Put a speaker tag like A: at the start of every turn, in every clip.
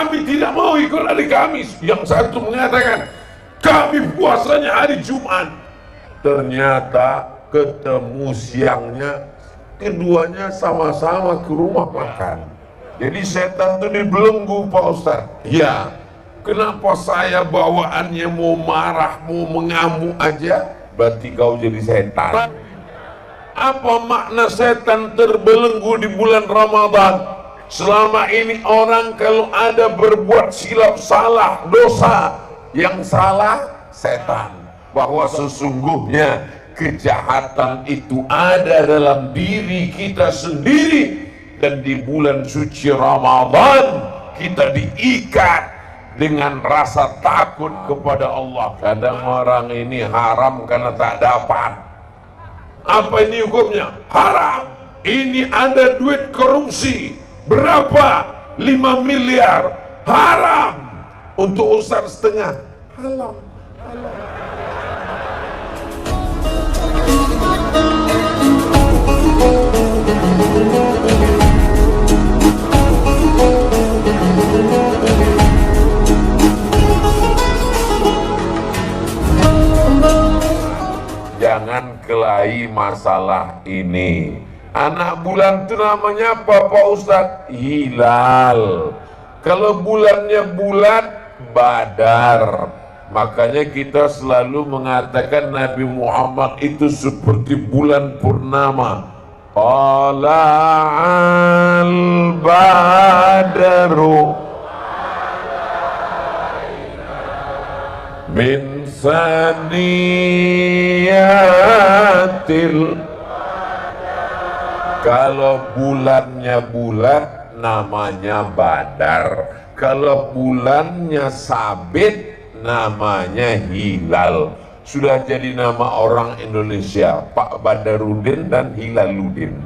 A: kami tidak mau ikut hari Kamis. Yang satu mengatakan kami puasanya hari Jumat. Ternyata ketemu siangnya keduanya sama-sama ke rumah makan. Jadi setan itu dibelenggu Pak Ustaz. Ya, kenapa saya bawaannya mau marah, mau mengamuk aja? Berarti kau jadi setan. Apa makna setan terbelenggu di bulan Ramadan? Selama ini orang kalau ada berbuat silap, salah, dosa, yang salah setan. Bahwa sesungguhnya kejahatan itu ada dalam diri kita sendiri. Dan di bulan suci Ramadan kita diikat dengan rasa takut kepada Allah. Kadang orang ini haram karena tak dapat. Apa ini hukumnya? Haram. Ini ada duit korupsi. Berapa? 5 miliar. Haram. Untuk usar setengah. Halal. Jangan kelahi masalah ini. Anak bulan itu namanya apa Pak Ustadz? Hilal. Kalau bulannya bulan Badar. Makanya kita selalu mengatakan Nabi Muhammad itu seperti bulan purnama. Tala'al badaru min saniyatil. Kalau bulannya bulan namanya Badar. Kalau bulannya sabit namanya Hilal. Sudah jadi nama orang Indonesia, Pak Badarudin dan Hilaludin.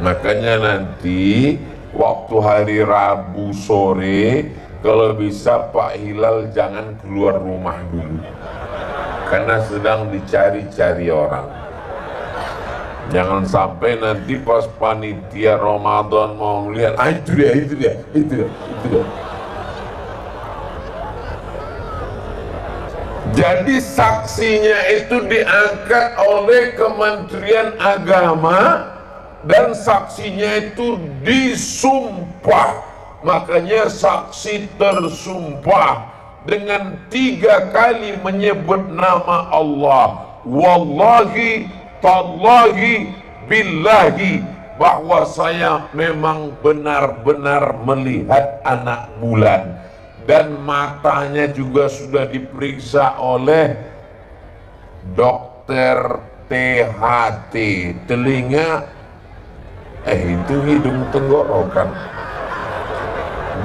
A: Makanya nanti waktu hari Rabu sore, kalau bisa Pak Hilal jangan keluar rumah dulu, karena sedang dicari-cari orang. Jangan sampai nanti pas panitia Ramadan mau lihat, itu dia. Jadi saksinya itu diangkat oleh Kementerian Agama dan saksinya itu disumpah. Makanya saksi tersumpah dengan 3 kali menyebut nama Allah. Wallahi, tallahi, billahi, bahwa saya memang benar-benar melihat anak bulan. Dan matanya juga sudah diperiksa oleh dokter THT. Telinga, itu hidung tenggorokan.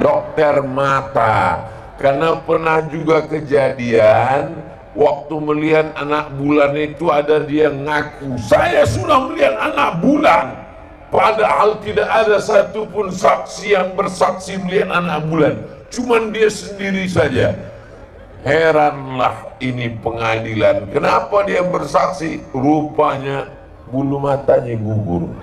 A: Dokter mata. Karena pernah juga kejadian waktu melihat anak bulan itu ada dia ngaku, saya sudah melihat anak bulan. Padahal tidak ada satupun saksi yang bersaksi melihat anak bulan. Cuman dia sendiri saja. Heranlah ini pengadilan. Kenapa dia bersaksi? Rupanya bulu matanya gugur.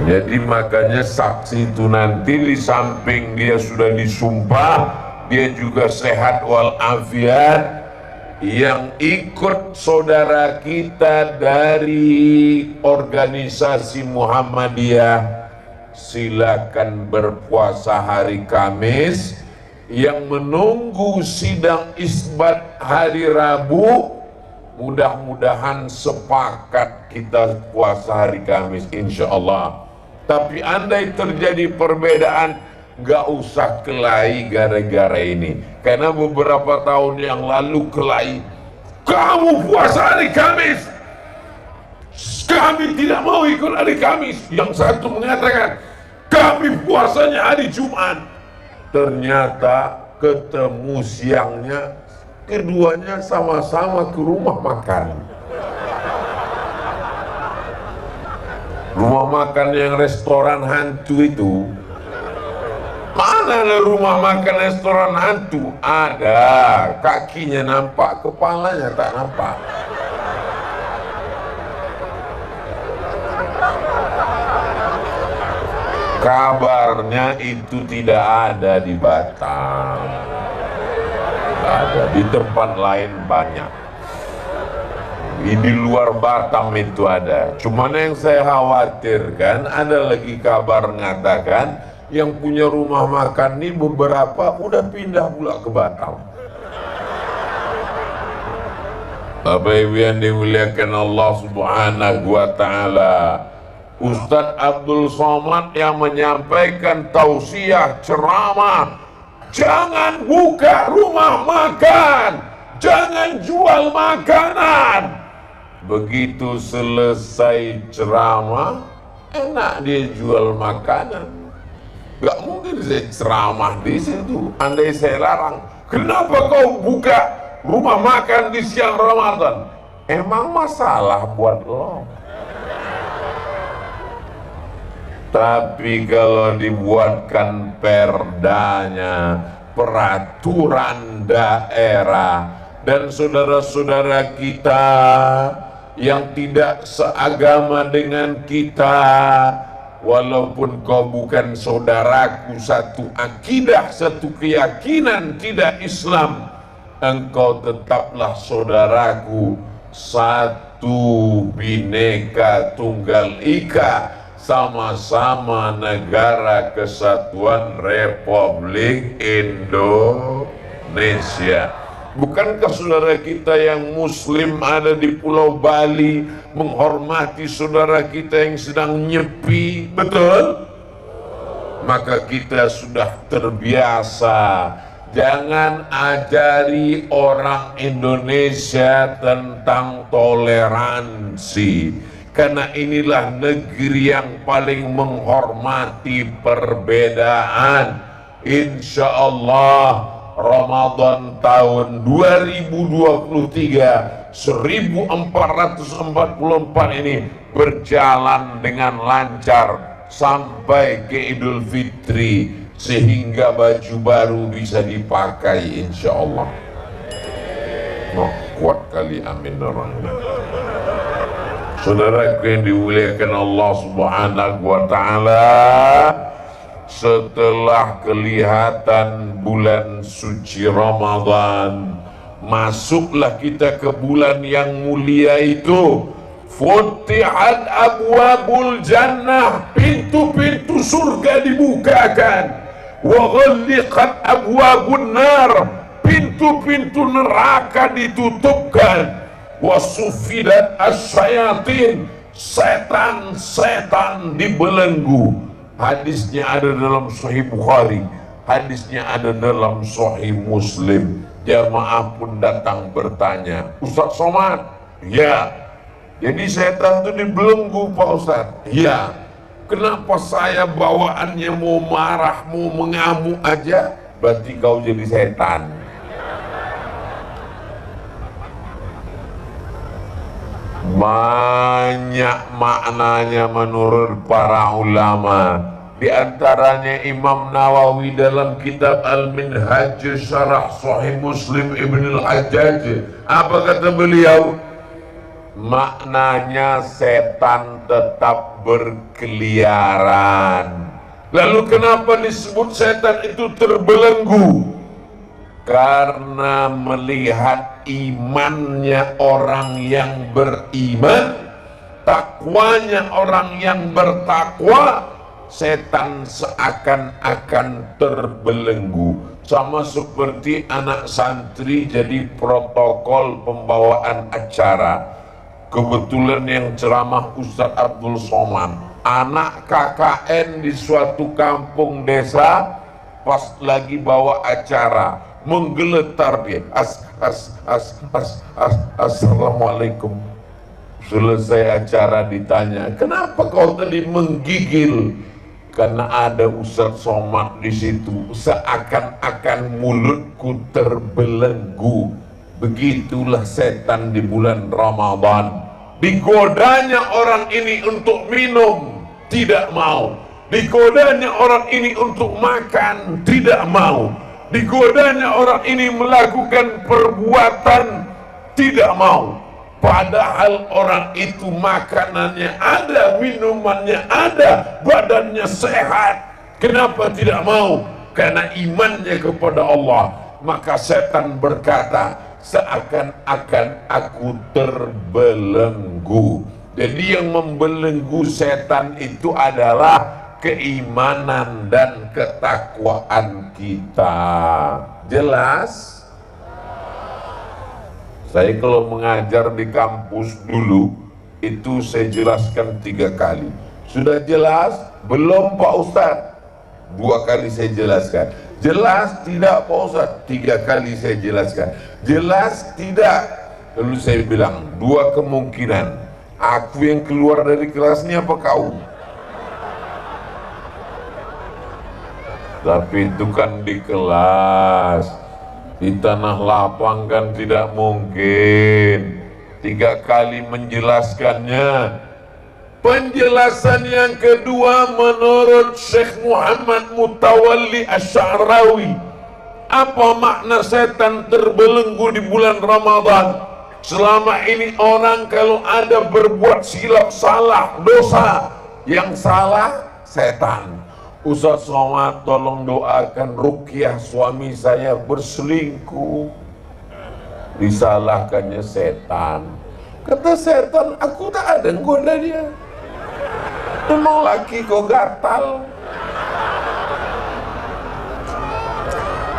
A: Jadi makanya saksi itu nanti di samping dia sudah disumpah, dia juga sehat walafiat. Yang ikut saudara kita dari organisasi Muhammadiyah, silakan berpuasa hari Kamis. Yang menunggu sidang isbat hari Rabu, mudah-mudahan sepakat kita puasa hari Kamis insya Allah. Tapi andai terjadi perbedaan, gak usah kelahi gara-gara ini. Karena beberapa tahun yang lalu kelahi, kamu puasa hari Kamis, kami tidak mau ikut hari Kamis. Yang satu mengatakan kami puasanya hari Jumat. Ternyata ketemu siangnya keduanya sama-sama ke rumah makan. Rumah makan yang restoran hantu itu. Mana ada rumah makan restoran hantu? Ada, kakinya nampak, kepalanya tak nampak. Kabarnya itu tidak ada di Batam, ada di tempat lain banyak. Di luar Batam itu ada. Cuman yang saya khawatirkan ada lagi kabar mengatakan yang punya rumah makan ini beberapa udah pindah pula ke Batam. Bapak Ibu yang dimuliakan Allah Subhanahu wa Ta'ala, Ustadz Abdul Somad yang menyampaikan tausiah ceramah, jangan buka rumah makan, jangan jual makanan. Begitu selesai ceramah, enak dia jual makanan. Gak mungkin saya ceramah di situ. Andai saya larang, kenapa kau buka rumah makan di siang Ramadan? Emang masalah buat lo? Tapi kalau dibuatkan perdanya, peraturan daerah, dan saudara-saudara kita yang tidak seagama dengan kita, walaupun kau bukan saudaraku satu akidah, satu keyakinan tidak Islam, engkau tetaplah saudaraku, satu Bhinneka Tunggal Ika, sama-sama negara kesatuan Republik Indonesia. Bukankah saudara kita yang muslim ada di Pulau Bali menghormati saudara kita yang sedang nyepi? Betul? Maka kita sudah terbiasa. Jangan ajari orang Indonesia tentang toleransi, karena inilah negeri yang paling menghormati perbedaan. Insya Allah Ramadan tahun 2023 1444 ini berjalan dengan lancar sampai ke Idul Fitri, sehingga baju baru bisa dipakai insya Allah. Oh, kuat kali amin orangnya. Saudara yang dimuliakan Allah Subhanahu wa Ta'ala, setelah kelihatan bulan suci Ramadan, masuklah kita ke bulan yang mulia itu. Futihat abwabul jannah, pintu-pintu surga dibukakan. Wa ghalliqat abwabun nar, pintu-pintu neraka ditutupkan. Wa sufidat asyayatin, setan-setan dibelenggu. Hadisnya ada dalam Sahih Bukhari, hadisnya ada dalam Sahih Muslim. Jamaah pun datang bertanya, Ustaz Somad, ya, jadi setan itu dibelenggu Pak Ustaz? Ya. Kenapa saya bawaannya mau marah, mau mengamuk aja? Berarti kau jadi setan. Banyak maknanya menurut para ulama. Di antaranya Imam Nawawi dalam kitab Al-Minhaj Syarah Sahih Muslim Ibn Al-Hajjaj, apa kata beliau? Maknanya setan tetap berkeliaran. Lalu kenapa disebut setan itu terbelenggu? Karena melihat imannya orang yang beriman, takwanya orang yang bertakwa, setan seakan-akan terbelenggu. Sama seperti anak santri jadi protokol pembawaan acara. Kebetulan yang ceramah Ustadz Abdul Somad, anak KKN di suatu kampung desa, pas lagi bawa acara, menggeletar dia, assalamualaikum. Selesai acara ditanya, kenapa kau tadi menggigil? Karena ada Ustadz Somad di situ, seakan-akan mulutku terbelenggu. Begitulah setan di bulan Ramadan. Digodanya orang ini untuk minum, tidak mau. Digodanya orang ini untuk makan, tidak mau. Digodanya orang ini melakukan perbuatan, tidak mau. padahal orang itu makanannya ada, minumannya ada, badannya sehat. Kenapa tidak mau? Karena imannya kepada Allah. Maka setan berkata, seakan-akan aku terbelenggu. Jadi yang membelenggu setan itu adalah keimanan dan ketakwaan kita. Jelas? Saya kalau mengajar di kampus dulu, itu saya jelaskan 3 kali. Sudah jelas? Belum Pak Ustadz? 2 kali saya jelaskan. Jelas tidak Pak Ustadz? 3 kali saya jelaskan. Jelas tidak? Lalu saya bilang, 2 kemungkinan. Aku yang keluar dari kelasnya apa kau? Tapi itu kan di kelas. Di tanah lapang kan tidak mungkin. 3 kali menjelaskannya. Penjelasan yang kedua menurut Syekh Muhammad Mutawalli Asy'arawi. Apa makna setan terbelenggu di bulan Ramadan? Selama ini orang kalau ada berbuat silap, salah, dosa, yang salah setan. Ustaz Somad tolong doakan ruqyah suami saya berselingkuh. Disalahkannya setan. Kata setan, aku tak ada goda dia. Memang laki kok gatal.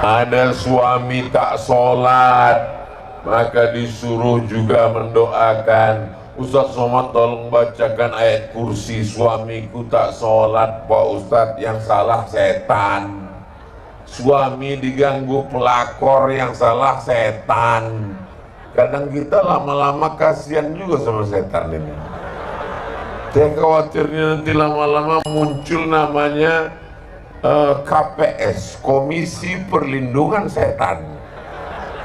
A: Ada suami tak sholat, maka disuruh juga mendoakan, Ustaz Somad tolong bacakan ayat kursi, suamiku tak sholat Pak Ustadz, yang salah setan. Suami diganggu pelakor, yang salah setan. Kadang kita lama-lama kasihan juga sama setan ini. Saya khawatirnya nanti lama-lama muncul namanya KPS, Komisi Perlindungan Setan.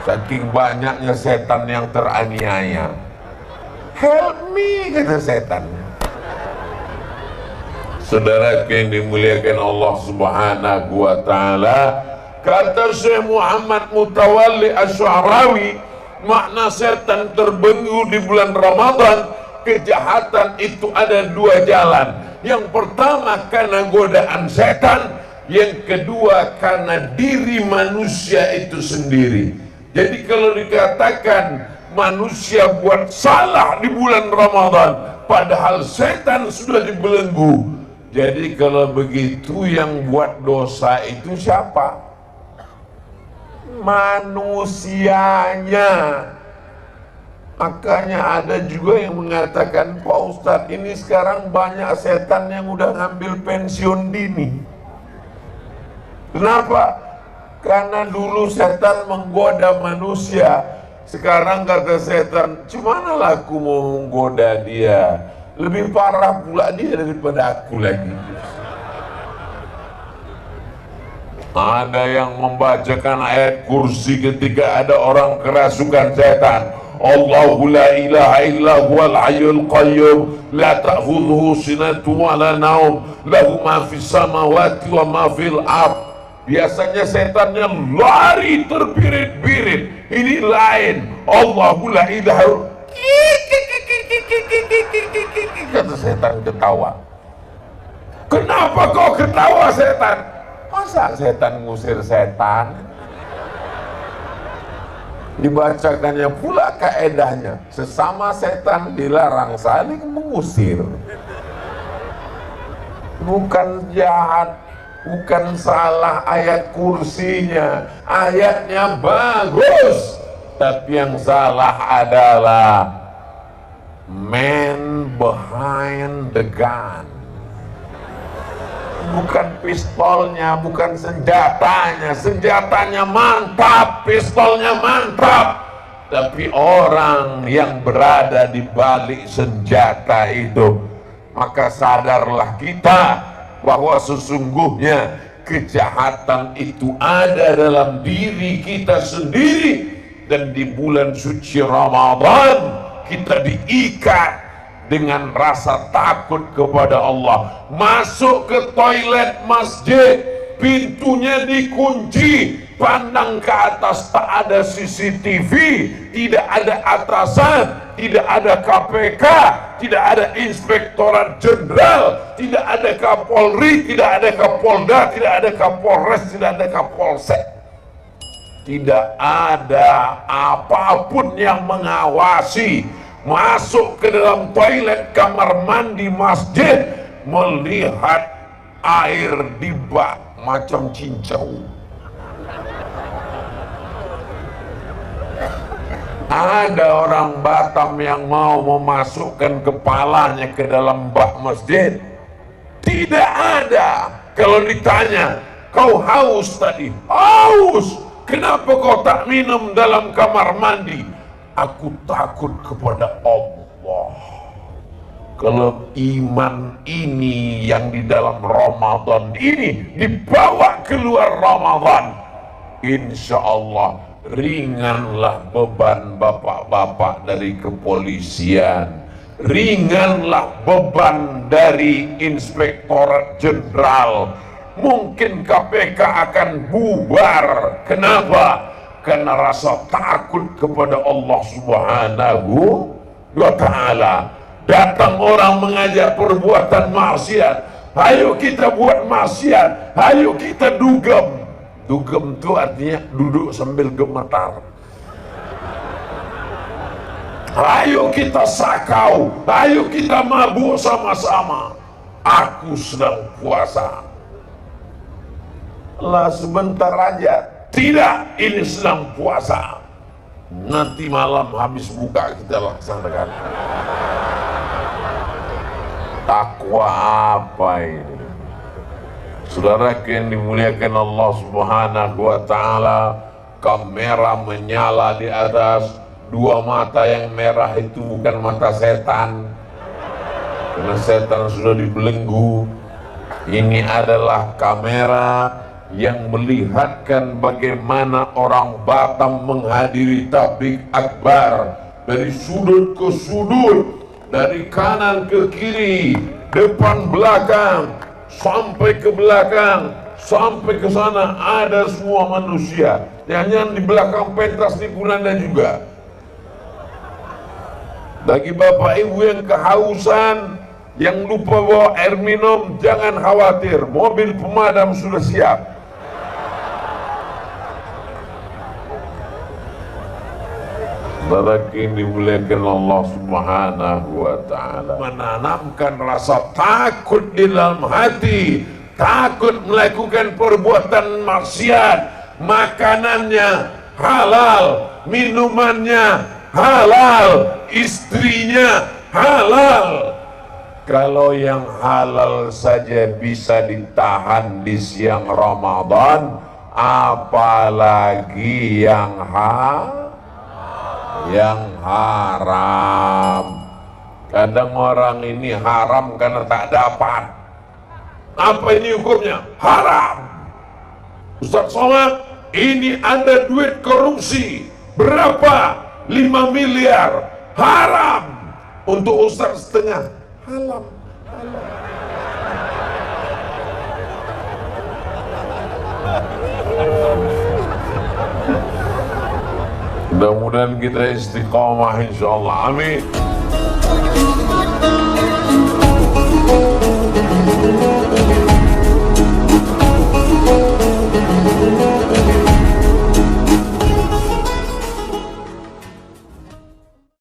A: Saking banyaknya setan yang teraniaya. Help me, kata setan. Saudara yang dimuliakan Allah Subhanahu wa ta'ala, kata Syekh Muhammad Mutawalli Asy'arawi, makna setan terbelenggu di bulan Ramadan, kejahatan itu ada 2 jalan. Yang pertama karena godaan setan, yang kedua karena diri manusia itu sendiri. Jadi kalau dikatakan manusia buat salah di bulan Ramadan, padahal setan sudah dibelenggu. Jadi kalau begitu yang buat dosa itu siapa? Manusianya. Makanya ada juga yang mengatakan, Pak Ustadz, ini sekarang banyak setan yang udah ngambil pensiun dini. Kenapa? Karena dulu setan menggoda manusia. Sekarang kata setan, cuman lah aku mau menggoda dia. Lebih parah pula dia daripada aku lagi. Ada yang membacakan ayat kursi ketika ada orang kerasukan setan. Allahu la ilaha illa huwal hayyul qayyum la ta'khudhuhu sinatun wa la naum lahu ma fis samawati wa ma fil ardh. Biasanya setannya lari terbirit-birit. Ini lain. Allahu la ilaha, kata setan ketawa. Kenapa kau ketawa setan? Masa setan ngusir setan? Dibacakannya pula kaedahnya, sesama setan dilarang saling mengusir. Bukan jahat, bukan salah ayat kursinya, ayatnya bagus, tapi yang salah adalah man behind the gun. Bukan pistolnya, bukan senjatanya. Senjatanya mantap, pistolnya mantap, tapi orang yang berada di balik senjata itu. Maka sadarlah kita bahwa sesungguhnya kejahatan itu ada dalam diri kita sendiri. Dan di bulan suci Ramadan kita diikat dengan rasa takut kepada Allah. Masuk ke toilet masjid, pintunya dikunci, pandang ke atas, tak ada CCTV, tidak ada atasan, tidak ada KPK, tidak ada Inspektorat Jenderal, tidak ada Kapolri, tidak ada Kapolda, tidak ada Kapolres, tidak ada Kapolsek. Tidak ada apapun yang mengawasi. Masuk ke dalam toilet, kamar mandi, masjid, melihat air di bak macam cincau. Ada orang Batam yang mau memasukkan kepalanya ke dalam bak masjid? Tidak ada. Kalau ditanya, kau haus tadi? Haus. Kenapa kau tak minum dalam kamar mandi? Aku takut kepada Allah. Kalau iman ini yang di dalam Ramadan ini dibawa keluar Ramadan, insya Allah ringanlah beban bapak-bapak dari kepolisian, ringanlah beban dari Inspektorat Jenderal. Mungkin KPK akan bubar. Kenapa? Karena rasa takut kepada Allah Subhanahu wa Ta'ala. Datang orang mengajak perbuatan maksiat, ayo kita buat maksiat, ayo kita dugem. Dugem itu artinya duduk sambil gemetar. Ayo kita sakau, ayo kita mabuk sama-sama. Aku sedang puasa. Lah sebentar aja. Tidak, ini sedang puasa. Nanti malam habis buka kita laksanakan. Takwa apa ini? Saudara yang dimuliakan Allah Subhanahu wa Ta'ala, kamera menyala di atas. Dua mata yang merah itu bukan mata setan, karena setan sudah dibelenggu. Ini adalah kamera yang melihatkan bagaimana orang Batam menghadiri tabligh akbar dari sudut ke sudut, dari kanan ke kiri, depan belakang, sampai ke belakang, sampai ke sana ada semua manusia. Jangan di belakang pentas tipu Anda juga. Bagi bapak ibu yang kehausan, yang lupa bawa air minum, jangan khawatir, mobil pemadam sudah siap. Barakin dimuliakan Allah Subhanahu wa Ta'ala, menanamkan rasa takut di dalam hati, takut melakukan perbuatan maksiat. Makanannya halal, minumannya halal, istrinya halal. Kalau yang halal saja bisa ditahan di siang Ramadan, apalagi yang haram. Kadang orang ini haram karena tak dapat. Apa ini hukumnya? Haram. Ustaz Somad, ini ada duit korupsi. Berapa? 5 miliar. Haram. Untuk Ustaz setengah. Halal. Mudah-mudahan kita istiqamah insyaallah. Amin.